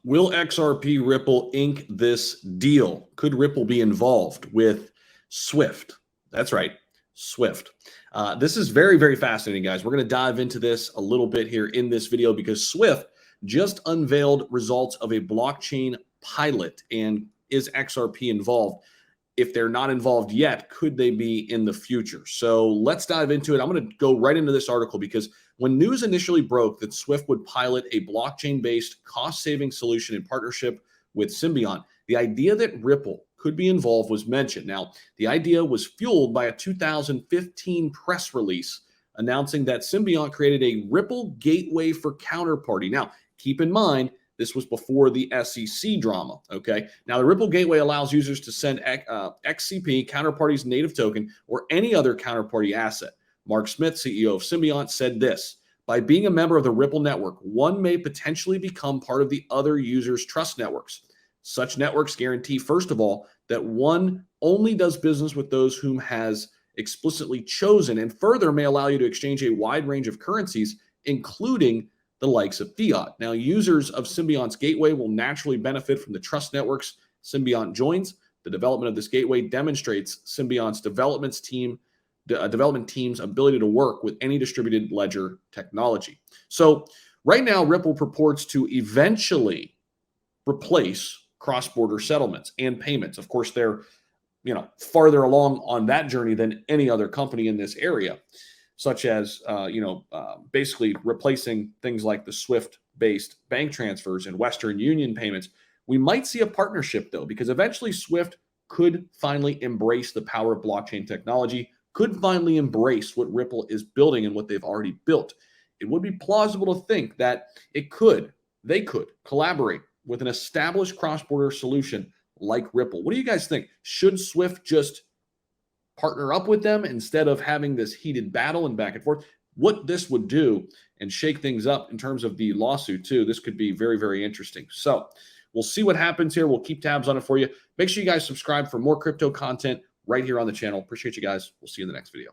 Will XRP Ripple ink this deal? Could Ripple be involved with Swift? That's right, Swift. This is very, very fascinating, guys. We're going to dive into this a little bit here in this video because Swift just unveiled results of a blockchain pilot. And is XRP involved? If they're not involved yet, could they be in the future? So let's dive into it. I'm going to go right into this article because when news initially broke that Swift would pilot a blockchain-based cost-saving solution in partnership with Symbiont, the idea that Ripple could be involved was mentioned. Now, the idea was fueled by a 2015 press release announcing that Symbiont created a Ripple gateway for counterparty. Now, keep in mind, this was before the SEC drama, okay? Now, the Ripple Gateway allows users to send XCP, counterparty's native token, or any other counterparty asset. Mark Smith, CEO of Symbiont, said this: by being a member of the Ripple network, one may potentially become part of the other users' trust networks. Such networks guarantee, first of all, that one only does business with those whom has explicitly chosen, and further may allow you to exchange a wide range of currencies, including the likes of fiat. Now, users of Symbiont's gateway will naturally benefit from the trust networks Symbiont joins. The development of this gateway demonstrates Symbiont's development team's ability to work with any distributed ledger technology. So right now, Ripple purports to eventually replace cross-border settlements and payments. Of course, they're farther along on that journey than any other company in this area, such as, basically replacing things like the Swift-based bank transfers and Western Union payments. We might see a partnership, though, because eventually Swift could finally embrace the power of blockchain technology, could finally embrace what Ripple is building and what they've already built. It would be plausible to think that they could collaborate with an established cross-border solution like Ripple. What do you guys think? Should Swift just partner up with them instead of having this heated battle and back and forth? What this would do and shake things up in terms of the lawsuit too, this could be very, very interesting. So we'll see what happens here. We'll keep tabs on it for you. Make sure you guys subscribe for more crypto content right here on the channel. Appreciate you guys. We'll see you in the next video.